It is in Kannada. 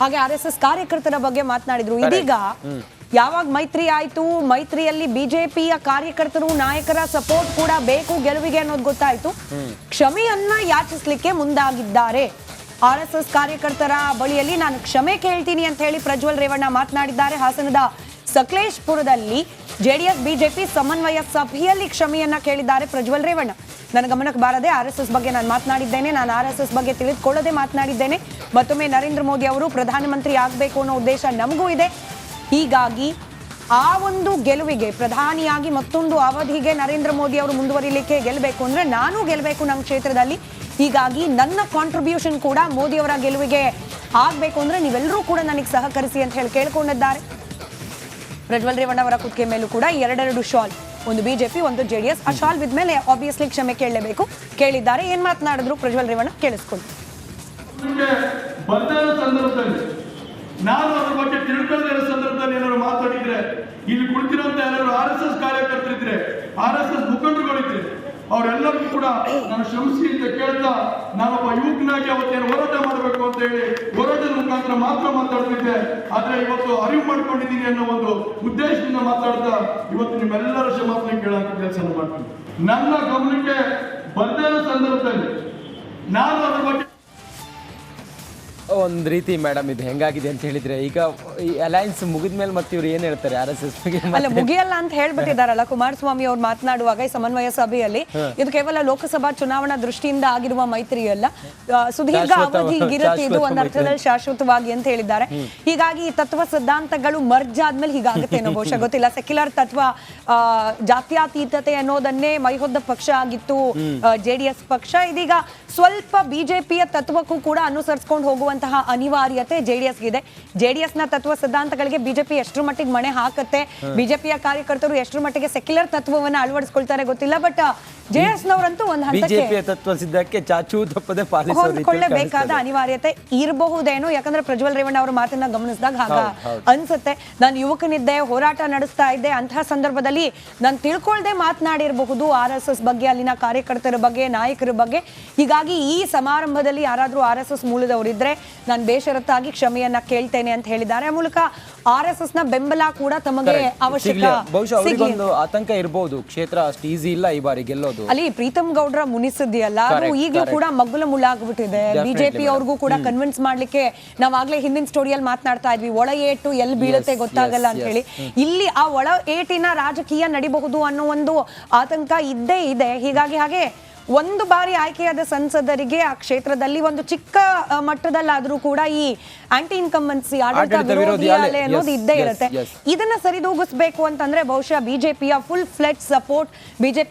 ಹಾಗೆ RSS ಕಾರ್ಯಕರ್ತರ ಬಗ್ಗೆ ಮಾತನಾಡಿದ್ರು. ಇದೀಗ ಯಾವಾಗ ಮೈತ್ರಿ ಆಯ್ತು, ಮೈತ್ರಿಯಲ್ಲಿ ಬಿಜೆಪಿಯ ಕಾರ್ಯಕರ್ತರು ನಾಯಕರ ಸಪೋರ್ಟ್ ಕೂಡ ಬೇಕು ಗೆಲುವಿಗೆ ಅನ್ನೋದು ಗೊತ್ತಾಯ್ತು. ಕ್ಷಮೆಯನ್ನ ಯಾಚಿಸ್ಲಿಕ್ಕೆ ಮುಂದಾಗಿದ್ದಾರೆ. RSS ಕಾರ್ಯಕರ್ತರ ಬಳಿಯಲ್ಲಿ ನಾನು ಕ್ಷಮೆ ಕೇಳ್ತೀನಿ ಅಂತ ಹೇಳಿ ಪ್ರಜ್ವಲ್ ರೇವಣ್ಣ ಮಾತನಾಡಿದ್ದಾರೆ. ಹಾಸನದ ಸಕಲೇಶ್ಪುರದಲ್ಲಿ JDS ಬಿಜೆಪಿ ಸಮನ್ವಯ ಸಭೆಯಲ್ಲಿ ಕ್ಷಮೆಯನ್ನ ಕೇಳಿದ್ದಾರೆ ಪ್ರಜ್ವಲ್ ರೇವಣ್ಣ. ನನ್ನ ಗಮನಕ್ಕೆ ಬಾರದೆ RSS ಬಗ್ಗೆ ನಾನು ಮಾತನಾಡಿದ್ದೇನೆ, ನಾನು RSS ಬಗ್ಗೆ ತಿಳಿದುಕೊಳ್ಳದೆ ಮಾತನಾಡಿದ್ದೇನೆ. ಮತ್ತೊಮ್ಮೆ ನರೇಂದ್ರ ಮೋದಿ ಅವರು ಪ್ರಧಾನಮಂತ್ರಿ ಆಗಬೇಕು ಅನ್ನೋ ಉದ್ದೇಶ ನಮಗೂ ಇದೆ. ಹೀಗಾಗಿ ಆ ಒಂದು ಗೆಲುವಿಗೆ, ಪ್ರಧಾನಿಯಾಗಿ ಮತ್ತೊಂದು ಅವಧಿಗೆ ನರೇಂದ್ರ ಮೋದಿ ಅವರು ಮುಂದುವರಿಲಿಕ್ಕೆ ಗೆಲ್ಲಬೇಕು ಅಂದ್ರೆ ನಾನು ಗೆಲ್ಲಬೇಕು ನಮ್ಮ ಕ್ಷೇತ್ರದಲ್ಲಿ. ಹೀಗಾಗಿ ನನ್ನ ಕಾಂಟ್ರಿಬ್ಯೂಷನ್ ಕೂಡ ಮೋದಿ ಅವರ ಗೆಲುವಿಗೆ ಆಗ್ಬೇಕು ಅಂದ್ರೆ ನೀವೆಲ್ಲರೂ ಕೂಡ ನನಗೆ ಸಹಕರಿಸಿ ಅಂತ ಹೇಳಿ ಕೇಳ್ಕೊಂಡಿದ್ದಾರೆ. ಪ್ರಜ್ವಲ್ ರೇವಣ್ಣ ಅವರ ಕುತ್ತಿಗೆ ಮೇಲೂ ಕೂಡ ಎರಡೆರಡು ಶಾಲ್, ಒಂದು ಬಿಜೆಪಿ ಒಂದು JDS. ಆ ಶಾಲ್ ಬಿದ್ಮೇಲೆ ಆಬ್ವಿಯಸ್ಲಿ ಕ್ಷಮೆ ಕೇಳಲೇಬೇಕು. ಕೇಳಿದ್ದಾರೆ. ಏನ್ ಮಾತನಾಡಿದ್ರು ಪ್ರಜ್ವಲ್ ರೇವಣ್ಣ ಕೇಳಿಸ್ಕೊಳ್ಳಿ. ನಾನು ಅದ್ರ ಬಗ್ಗೆ ತಿಳ್ಕೊಳ್ಳೋ ಸಂದರ್ಭದಲ್ಲಿ ಏನಾದ್ರು ಮಾತಾಡಿದ್ರೆ, ಇಲ್ಲಿ ಕುಳಿತಿರುವಂತ ಯಾರು RSS ಕಾರ್ಯಕರ್ತರಿದ್ರೆ, RSS ಮುಖಂಡರುಗಳಿದ್ರೆ ಅವರೆಲ್ಲರಿಗೂ ಕೂಡ ನಾನು ಶ್ರಮಿಸಿ ಅಂತ ಕೇಳ್ತಾ, ನಾನೊಬ್ಬ ಯುವಕನಾಗಿ ಅವತ್ತೇನು ಹೋರಾಟ ಮಾಡಬೇಕು ಅಂತ ಹೇಳಿ ಹೋರಾಟದ ಮುಖಾಂತರ ಮಾತ್ರ ಮಾತಾಡ್ತಿದ್ದೆ. ಆದ್ರೆ ಇವತ್ತು ಅರಿವು ಮಾಡ್ಕೊಂಡಿದ್ದೀನಿ ಅನ್ನೋ ಒಂದು ಉದ್ದೇಶದಿಂದ ಮಾತಾಡ್ತಾ ಇವತ್ತು ನಿಮ್ಮೆಲ್ಲರ ಕ್ಷಮಾಪಣೆ ಕೇಳೋಂಥ ಕೆಲಸ ಮಾಡ್ತೀನಿ. ನನ್ನ ಗಮನಕ್ಕೆ ಬರ್ದೇ ಇರೋ ಸಂದರ್ಭದಲ್ಲಿ ನಾನು ಅದ್ರ ಬಗ್ಗೆ ಒಂದು ರೀತಿ ಮೇಡಮ್ ಇದು ಹೆಂಗಾಗಿದೆ ಅಂತ ಹೇಳಿದ್ರೆ, ಈಗ ಈ ಅಲಯನ್ಸ್ ಮುಗಿದ್ಮೇಲೆ ಮತ್ತೆ ಇವ್ರು ಏನ್ ಹೇಳ್ತಾರೆ RSS ಬಗ್ಗೆ? ಅಲ್ಲ, ಮುಗಿಯಲ್ಲ ಅಂತ ಹೇಳ್ಬಿಟ್ಟಿದಾರಲ್ಲ ಕುಮಾರಸ್ವಾಮಿ ಅವ್ರು ಮಾತನಾಡುವಾಗ ಈ ಸಮನ್ವಯ ಸಭೆಯಲ್ಲಿ. ಇದು ಕೇವಲ ಲೋಕಸಭಾ ಚುನಾವಣಾ ದೃಷ್ಟಿಯಿಂದ ಆಗಿರುವ ಮೈತ್ರಿ ಅಲ್ಲ, ಸುದೀರ್ಘ ಅವಧಿಗಿರುತ್ತೆ ಇದು, ಒಂದು ಅರ್ಥದಲ್ಲಿ ಶಾಶ್ವತವಾಗಿ ಅಂತ ಹೇಳಿದ್ದಾರೆ. ಹೀಗಾಗಿ ಈ ತತ್ವ ಸಿದ್ಧಾಂತಗಳು ಮರ್ಜ್ ಆದ್ಮೇಲೆ ಹೀಗಾಗುತ್ತೆ ಅನ್ನೋ ಬಹುಶಃ ಗೊತ್ತಿಲ್ಲ. ಸೆಕ್ಯುಲರ್ ತತ್ವ, ಜಾತ್ಯಾತೀತತೆ ಅನ್ನೋದನ್ನೇ ಮೈಹೊದ್ದ ಪಕ್ಷ ಆಗಿತ್ತು JDS ಪಕ್ಷ. ಇದೀಗ ಸ್ವಲ್ಪ ಬಿಜೆಪಿಯ ತತ್ವಕ್ಕೂ ಕೂಡ ಅನುಸರಿಸಿಕೊಂಡು ಹೋಗುವಂತಹ ಅನಿವಾರ್ಯತೆ JDS ಗಿದೆ. JDS ನ ತತ್ವ ಸಿದ್ಧಾಂತಗಳಿಗೆ ಬಿಜೆಪಿ ಎಷ್ಟರ ಮಟ್ಟಿಗೆ ಮಣೆ ಹಾಕತ್ತೆ, ಬಿಜೆಪಿಯ ಕಾರ್ಯಕರ್ತರು ಎಷ್ಟರ ಮಟ್ಟಿಗೆ ಸೆಕ್ಯುಲರ್ ತತ್ವವನ್ನ ಅಳವಡಿಸಿಕೊಳ್ತಾರೆ ಗೊತ್ತಿಲ್ಲ. ಬಟ್ JDS ನವರಂತೂ ಒಂದು ಹಂತಕ್ಕೆ ತತ್ವ ಸಿದ್ಧಕ್ಕೆ ಚಾಚೂ ತಪ್ಪದೆ ಹೊಂದ್ಕೊಳ್ಳೇಬೇಕಾದ ಅನಿವಾರ್ಯತೆ ಇರಬಹುದೇನೋ. ಯಾಕಂದ್ರೆ ಪ್ರಜ್ವಲ್ ರೇವಣ್ಣ ಅವರ ಮಾತನ್ನ ಗಮನಿಸಿದಾಗ ಹಾಗ ಅನ್ಸುತ್ತೆ. ನಾನು ಯುವಕನಿದ್ದೆ, ಹೋರಾಟ ನಡೆಸ್ತಾ ಇದ್ದೆ, ಅಂತಹ ಸಂದರ್ಭದಲ್ಲಿ ನಾನು ತಿಳ್ಕೊಳ್ದೆ ಮಾತನಾಡಿರಬಹುದು RSS ಬಗ್ಗೆ, ಅಲ್ಲಿನ ಕಾರ್ಯಕರ್ತರ ಬಗ್ಗೆ, ನಾಯಕರ ಬಗ್ಗೆ. ಹೀಗಾಗಿ ಈ ಸಮಾರಂಭದಲ್ಲಿ ಯಾರಾದ್ರೂ RSS ಮೂಲದವರಿದ್ರೆ ನಾನು ಬೇಷರತ್ತಾಗಿ ಕ್ಷಮೆಯನ್ನ ಕೇಳ್ತೇನೆ ಅಂತ ಹೇಳಿದ್ದಾರೆ. ಆ ಮೂಲಕ RSS ನ ಬೆಂಬಲ ಕೂಡ ತಮಗೆ ಅವಶ್ಯಕ. ಬಹುಶಃ ಆತಂಕ ಇರಬಹುದು, ಕ್ಷೇತ್ರ ಅಷ್ಟು ಈಸಿ ಇಲ್ಲ ಈ ಬಾರಿ ಗೆಲ್ಲೋದು. ಅಲ್ಲಿ ಪ್ರೀತಮ್ ಗೌಡ್ರ ಮುನಿಸಿದ್ಯಲ್ಲ, ಅದು ಈಗಲೂ ಕೂಡ ಮಗ್ಗುಲ ಮುಳ್ಳಾಗ್ಬಿಟ್ಟಿದೆ. ಬಿಜೆಪಿ ಅವ್ರಿಗೂ ಕೂಡ ಕನ್ವಿನ್ಸ್ ಮಾಡ್ಲಿಕ್ಕೆ ನಾವಾಗ್ಲೇ ಹಿಂದಿನ ಸ್ಟೋರಿಯಲ್ಲಿ ಮಾತನಾಡ್ತಾ ಇದ್ವಿ, ಒಳ ಏಟು ಎಲ್ಲಿ ಬೀಳುತ್ತೆ ಗೊತ್ತಾಗಲ್ಲ ಅಂತ ಹೇಳಿ. ಇಲ್ಲಿ ಆ ಒಳ ಏಟಿನ ರಾಜಕೀಯ ನಡಿಬಹುದು ಅನ್ನೋ ಒಂದು ಆತಂಕ ಇದ್ದೇ ಇದೆ. ಹೀಗಾಗಿ ಹಾಗೆ ಒಂದು ಬಾರಿ ಆಯ್ಕೆಯಾದ ಸಂಸದರಿಗೆ ಆ ಕ್ಷೇತ್ರದಲ್ಲಿ ಒಂದು ಚಿಕ್ಕ ಮಟ್ಟದಲ್ಲಾದ್ರೂ ಕೂಡ ಈ ಆಂಟಿ ಇನ್ಕಂಬನ್ಸಿ, ಆಡಳಿತ ವಿರೋಧಿ ಅಲೆ ಅನ್ನೋದು ಇದ್ದೇ ಇರುತ್ತೆ. ಇದನ್ನ ಸರಿದೂಗಿಸ್ಬೇಕು ಅಂತಂದ್ರೆ ಬಹುಶಃ ಬಿಜೆಪಿಯ ಫುಲ್ ಫ್ಲೆಡ್ ಸಪೋರ್ಟ್, ಬಿಜೆಪಿ